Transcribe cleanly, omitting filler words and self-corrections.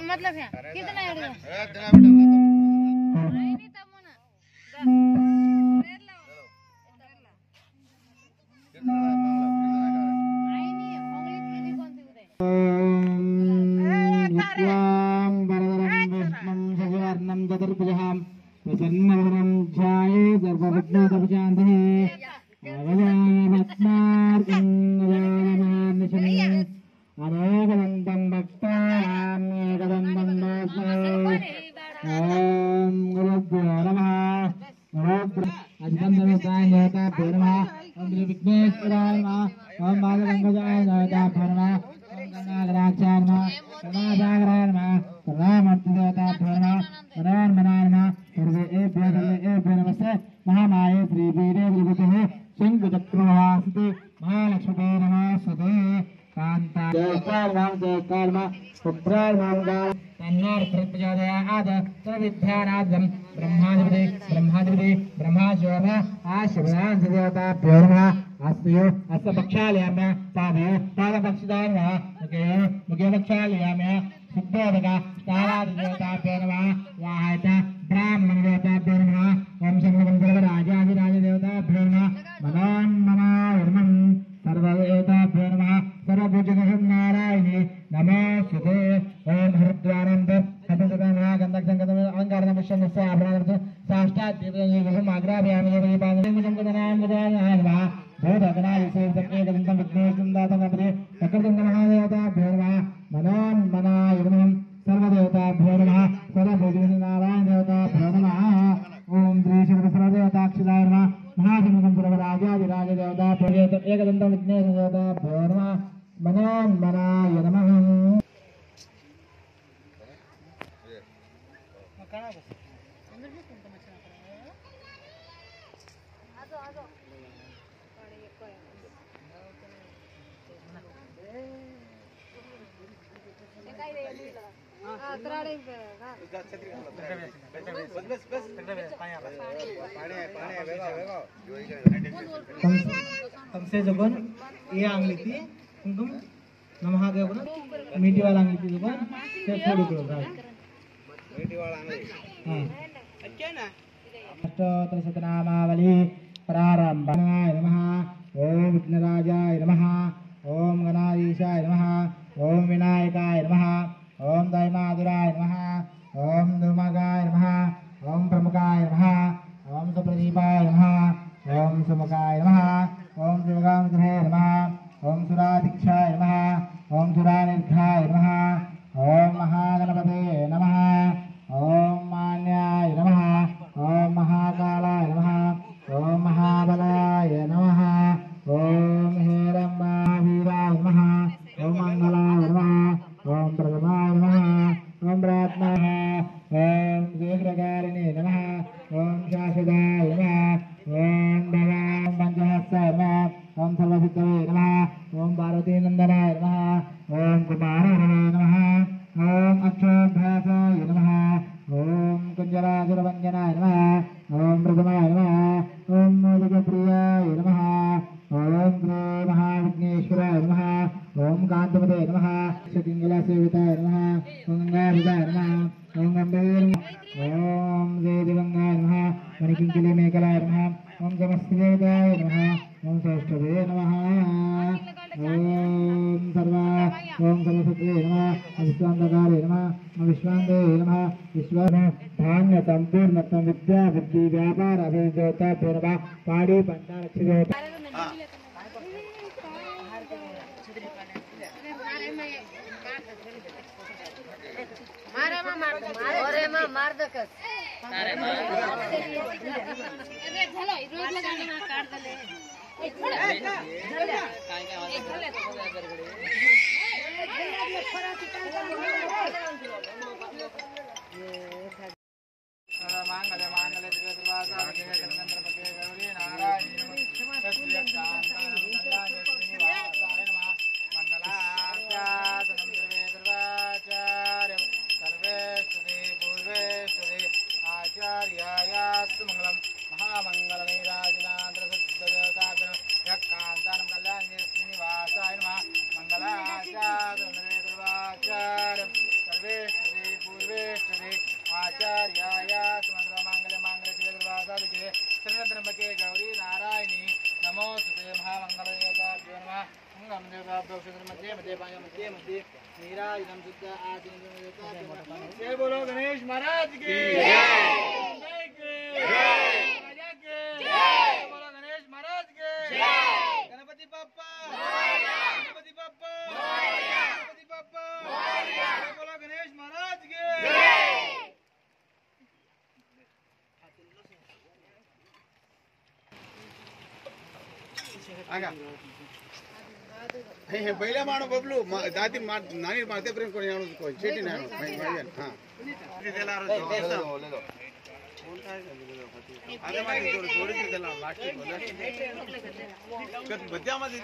मतलब है कितना प्रसन्नवदनं ध्यायेत् सर्वविघ्नोपशान्तये अनेकदन्तं भक्तानाम् एकदन्तं नमस्ते। ॐ गुरुभ्यो नमः। अधिपन्दविष्टाय नमः। ॐ विघ्नेश्वराय नमः। ॐ बालगङ्गजाय नमः। ॐ गणागणाक्षाय नमः। करुणासागराय नमः। करुणामूर्तिदेवताभ्यो नमः। मनोन्मनाय नमः। सर्वेभ्यो नमस्ते। महामाये श्रीवीरे विभूतिः शङ्खचक्रवासिते महालक्ष्मी नमस्ते। कान्ता जयकाल पुत्रार्मांगा तन्नार प्रजादयाद सर्वविद्यानादं ब्रह्माधिपति ब्रह्माजोमा आशिवनां देवताभ्यो नमः। अस्तु अस्य पक्षालयाम्य पादपक्षिदाय नमः। मुखे पक्षालयाम्य सिद्धोदक तारादिदेवताभ्यो नमः। वाहायत ब्राह्मण देवताभ्यो नमः। ओम शंभुवंशव राजाधिराजदेवताभ्यो नमः। मनोन्मनायर्मं सर्वदेवताभ्यो नमः। सर्वभुजगं नारायणे नमोस्तुते। ओम हरिद्वानंद हतगतमः गंधकसंगतम अलंकारनमुष्यस्य आभरणस्य साष्टाद्दीपं आग्राभयामि देवपादं गदनां गदानाय नमः। भूतगणादिसेवितं विघ्नेशं दातमपदे चक्रदण्डमहादेवताभ्यो नमः। मनोन्मनायर्मं सर्वदेवताभ्यो नमः। सर्वभुजगनारायणदेवताभ्यो नमः। ओम श्री सर्वदेवताक्षिदाय नमः। महासमुखंपुरराजाधिराजदेवताभ्यो एकदन्तं विघ्नेशदेवताभ्यो नमः। मनोन्मनाय नमः। हमसे जबन ये आंगलीती कुंकुम नमः देवना मीठी वाला आंगलीती जबन से थोड़ी करो मीठी वाला आंगली हां क्या ना अष्टोत्तर शतनामावली प्रारंभाय नमः। ओम विघ्नराजाय नमः। ओम गणाधीशाय नमः। ओम विनायकाय नमः। ओम दैमाधुराय नमः। ओम दुर्मगाय नमः। ओम प्रमुखाय नमः। ओम सुप्रदीपाय नमः। ओम सुमुखाय नमः। ओम शिवगामधुरे नमः। ओम सुराधीक्षाय नमः। ओम सुरानिर्घाय नमः। ओम महागणपते नमः। ओम मान्याय नमः। ओम महाकालाय नमः। ओम महाबलाय नमः। ओम हेरम्बावीराय नमः। ओम मंगलाय नमः। ओम प्रथमाय नमः। ओम प्रात्मः। ओम शीघ्रकारिणे नमः। ओम शाश्वताय नमः। ओम भगवान् पंचहस्ताय नमः। ओम सर्वसिद्धये नमः। ओम पार्वतीनन्दनाय नमः। ओम कुमाराय नमः। ओम अक्षोभ्यासाय नमः। ओम कुञ्जरासुरभञ्जनाय नमः। ओम प्रथमाय नमः। ओम मोदकप्रियाय नमः। ओम श्री महाविघ्नेश्वराय नमः। ओम कांतपते नमः। शतिंगलासेविताय नमः। ओम गंगाधराय नमः। ओम गंभीर ओम देवगंगाय नमः। मणिकिंकिली मेखलाय नमः। ओम समस्तदेवताय नमः। ओम श्रेष्ठवे नमः। ओम सर्वशक्तिये नमः। विश्वांतकारे नमः। विश्वांते नमः। विश्वान धान्य संपूर्णत्वं विद्या बुद्धि व्यापार अभिज्ञता पूर्वा पाड़ी पंडा रक्षित मार दकस अरे झालं रोज लगाने ना काढ दले आचार्याय आचार्याय समग्र मांगल्य मांगल्य शिवद्रवासादिके त्रिनेत्रम्बके गौरी नारायणी नमोस्तुते महामंगलदेवताभ्यो नमः मंगलम देवताभ्यो मध्ये मध्ये पाय मध्ये मध्ये नीराजनम शुद्ध आचरण जय बोलो गणेश महाराज की जय राजा के जय बोलो गणेश महाराज के जय गणपति बाप्पा गणपति बाप्पा गणपति बाप्पा जय बोलो गणेश महाराज के आगा हे पहिला माणू बबलू दाती नानी माते प्रेम कोणी आणू कोण चेटी नाही आणू माहिती हां त्याला ले अरे माहिती थोडी त्याला लास्ट बोला कत बद्यामध्ये